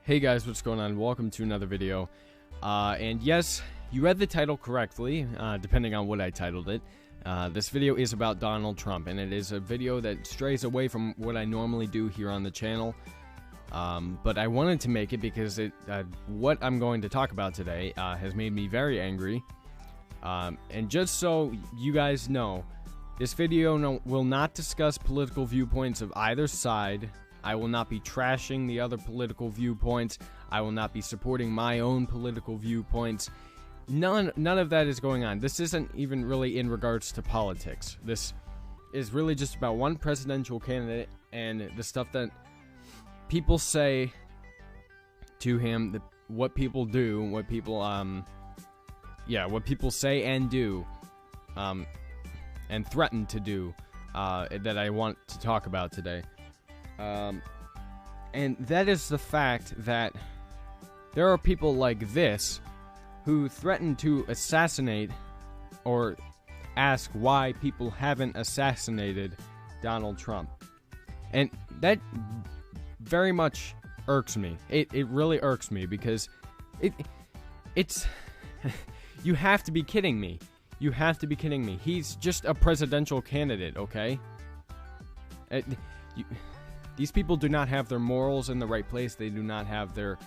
Hey guys, what's going on? Welcome to another video. And yes, you read the title correctly, depending on what I titled it. This video is about Donald Trump, and it is a video that strays away from what I normally do here on the channel. But I wanted to make it because what I'm going to talk about today has made me very angry. And just so you guys know, this video will not discuss political viewpoints of either side. I will not be trashing the other political viewpoints. I will not be supporting my own political viewpoints. None of that is going on. This isn't even really in regards to politics. This is really just about one presidential candidate and the stuff that people say to him, what people do, what people say and do, and threaten to do, that I want to talk about today. And that is the fact that there are people like this who threaten to assassinate or ask why people haven't assassinated Donald Trump. And that very much irks me. It really irks me because it's you have to be kidding me. You have to be kidding me. He's just a presidential candidate, okay? These people do not have their morals in the right place. They do not have their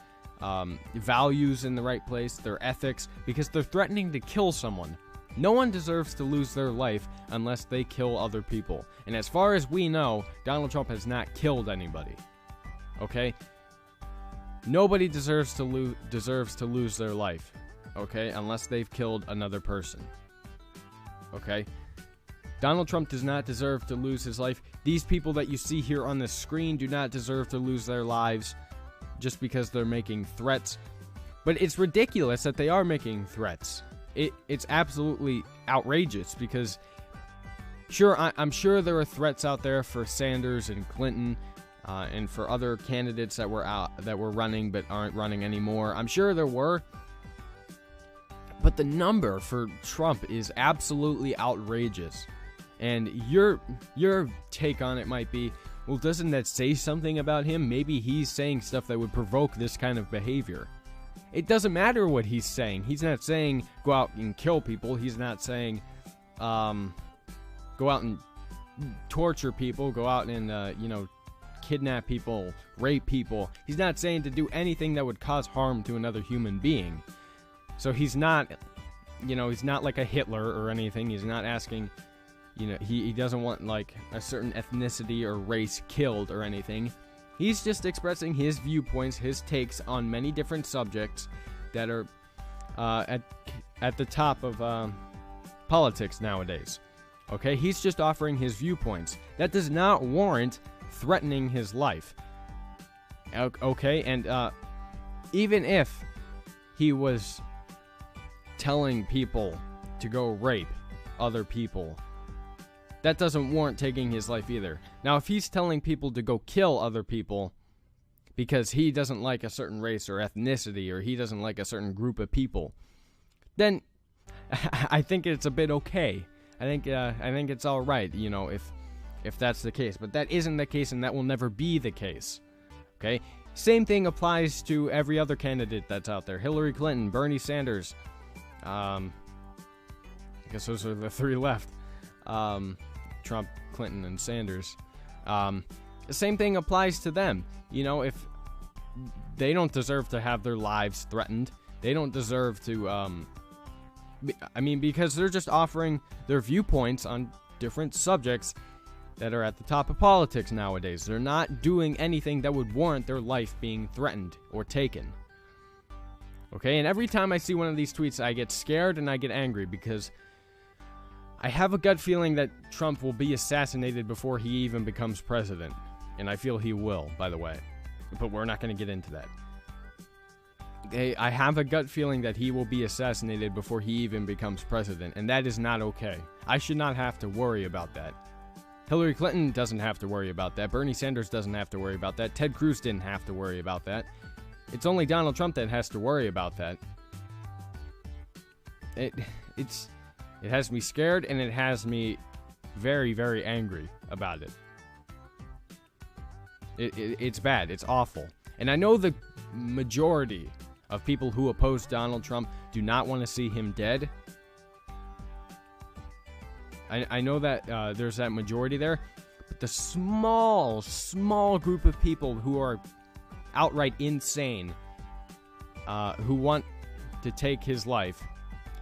values in the right place, their ethics, because they're threatening to kill someone. No one deserves to lose their life unless they kill other people. And as far as we know, Donald Trump has not killed anybody. Okay? Nobody deserves to lose their life. Okay? Unless they've killed another person. Okay? Donald Trump does not deserve to lose his life. These people that you see here on the screen do not deserve to lose their lives just because they're making threats. But it's ridiculous that they are making threats. It's absolutely outrageous because, sure, I'm sure there are threats out there for Sanders and Clinton and for other candidates that were running but aren't running anymore. I'm sure there were. But the number for Trump is absolutely outrageous. And your take on it might be, well, doesn't that say something about him? Maybe he's saying stuff that would provoke this kind of behavior. It doesn't matter what he's saying. He's not saying go out and kill people. He's not saying go out and torture people, go out and, kidnap people, rape people. He's not saying to do anything that would cause harm to another human being. So he's not, he's not like a Hitler or anything. He's not asking... he doesn't want, like, a certain ethnicity or race killed or anything. He's just expressing his viewpoints, his takes on many different subjects that are at the top of politics nowadays. Okay? He's just offering his viewpoints. That does not warrant threatening his life. Okay? And even if he was telling people to go rape other people, that doesn't warrant taking his life either. Now, if he's telling people to go kill other people because he doesn't like a certain race or ethnicity, or he doesn't like a certain group of people, then I think it's a bit okay. I think it's all right, if that's the case. But that isn't the case, and that will never be the case. Okay? Same thing applies to every other candidate that's out there. Hillary Clinton, Bernie Sanders. I guess those are the three left. Trump, Clinton, and Sanders. The same thing applies to them. If they don't deserve to have their lives threatened, they don't deserve to, because they're just offering their viewpoints on different subjects that are at the top of politics nowadays. They're not doing anything that would warrant their life being threatened or taken. Okay, and every time I see one of these tweets, I get scared and I get angry because I have a gut feeling that Trump will be assassinated before he even becomes president. And I feel he will, by the way. But we're not going to get into that. I have a gut feeling that he will be assassinated before he even becomes president. And that is not okay. I should not have to worry about that. Hillary Clinton doesn't have to worry about that. Bernie Sanders doesn't have to worry about that. Ted Cruz didn't have to worry about that. It's only Donald Trump that has to worry about that. It has me scared, and it has me very, very angry about it. It's bad. It's awful. And I know the majority of people who oppose Donald Trump do not want to see him dead. I know that there's that majority there, but the small group of people who are outright insane, who want to take his life.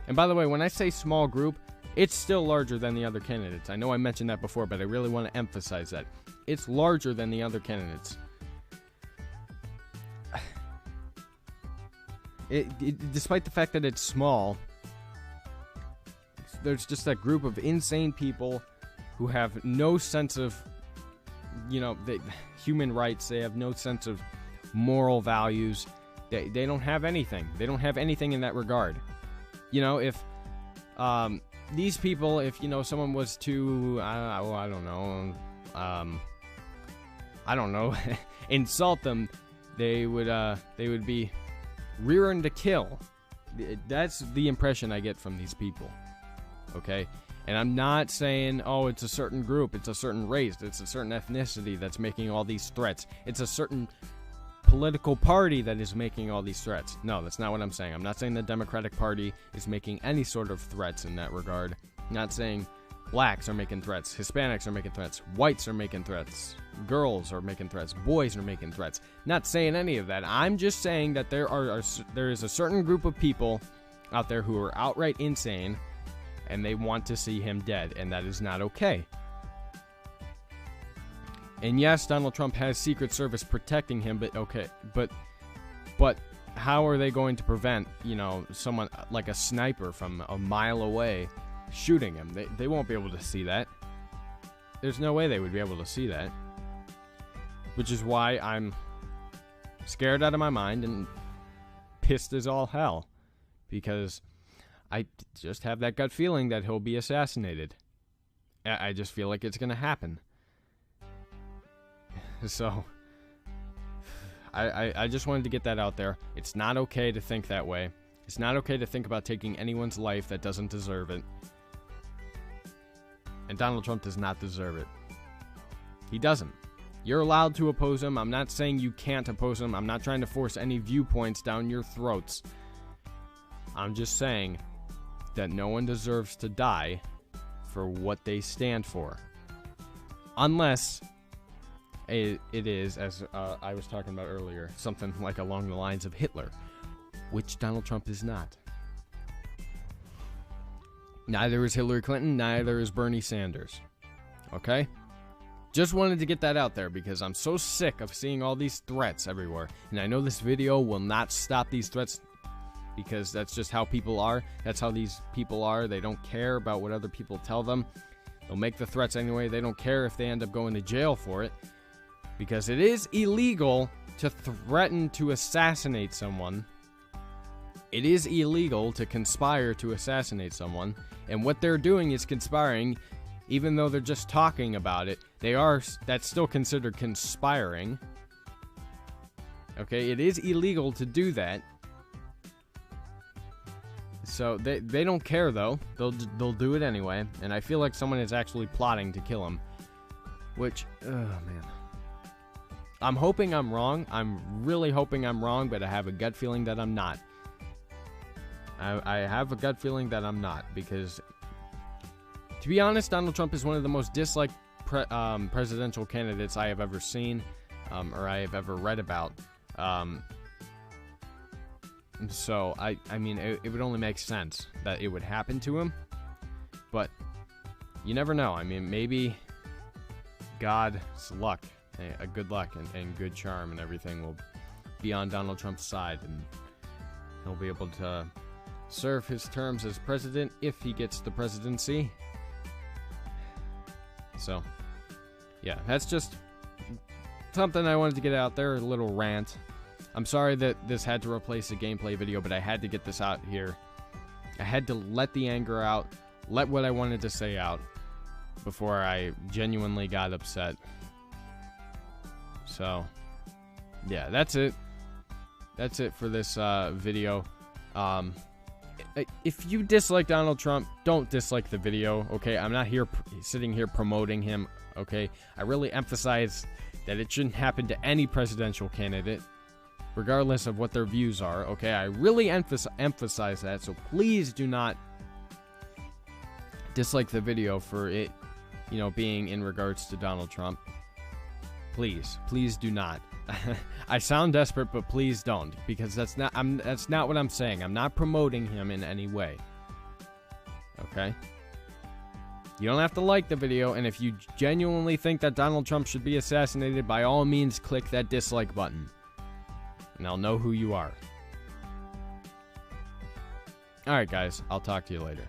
And by the way, when I say small group, it's still larger than the other candidates. I know I mentioned that before, but I really want to emphasize that. It's larger than the other candidates. Despite the fact that it's small, there's just that group of insane people who have no sense of, human rights. They have no sense of moral values. They don't have anything. They don't have anything in that regard. If these people, if someone was to, I don't know, insult them, they would be rearing to kill. That's the impression I get from these people. Okay? And I'm not saying, it's a certain group, it's a certain race, it's a certain ethnicity that's making all these threats. It's a certain political party that is making all these threats. No, that's not what I'm saying. I'm not saying the Democratic Party is making any sort of threats in that regard. I'm not saying blacks are making threats, Hispanics are making threats, whites are making threats, girls are making threats, boys are making threats. Not saying any of that. I'm just saying that there is a certain group of people out there who are outright insane, and they want to see him dead, and that is not okay. And yes, Donald Trump has Secret Service protecting him, but how are they going to prevent, someone like a sniper from a mile away shooting him? They won't be able to see that. There's no way they would be able to see that. Which is why I'm scared out of my mind and pissed as all hell. Because I just have that gut feeling that he'll be assassinated. I just feel like it's going to happen. So, I just wanted to get that out there. It's not okay to think that way. It's not okay to think about taking anyone's life that doesn't deserve it. And Donald Trump does not deserve it. He doesn't. You're allowed to oppose him. I'm not saying you can't oppose him. I'm not trying to force any viewpoints down your throats. I'm just saying that no one deserves to die for what they stand for. Unless it is, as I was talking about earlier, something like along the lines of Hitler, which Donald Trump is not. Neither is Hillary Clinton, neither is Bernie Sanders. Okay? Just wanted to get that out there because I'm so sick of seeing all these threats everywhere. And I know this video will not stop these threats because that's just how people are. That's how these people are. They don't care about what other people tell them. They'll make the threats anyway. They don't care if they end up going to jail for it. Because it is illegal to threaten to assassinate someone. It is illegal to conspire to assassinate someone. And what they're doing is conspiring. Even though they're just talking about it, that's still considered conspiring. Okay, it is illegal to do that. So they don't care though. They'll do it anyway. And I feel like someone is actually plotting to kill him. Which, oh man. I'm hoping I'm wrong. I'm really hoping I'm wrong, but I have a gut feeling that I'm not. I have a gut feeling that I'm not, because to be honest, Donald Trump is one of the most disliked presidential candidates I have ever seen, or I have ever read about. So, I mean, it would only make sense that it would happen to him, but you never know. I mean, maybe God's luck, a good luck and good charm and everything will be on Donald Trump's side, and he'll be able to serve his terms as president if he gets the presidency. So, yeah, that's just something I wanted to get out there, a little rant. I'm sorry that this had to replace a gameplay video, but I had to get this out here. I had to let the anger out, let what I wanted to say out before I genuinely got upset. So, yeah, that's it. That's it for this video. If you dislike Donald Trump, don't dislike the video, okay? I'm not here sitting here promoting him, okay? I really emphasize that it shouldn't happen to any presidential candidate, regardless of what their views are. Okay, I really emphasize that, so please do not dislike the video for it, being in regards to Donald Trump. Please do not. I sound desperate, but please don't, because that's not what I'm saying. I'm not promoting him in any way. Okay? You don't have to like the video, and if you genuinely think that Donald Trump should be assassinated, by all means, click that dislike button. And I'll know who you are. Alright, guys. I'll talk to you later.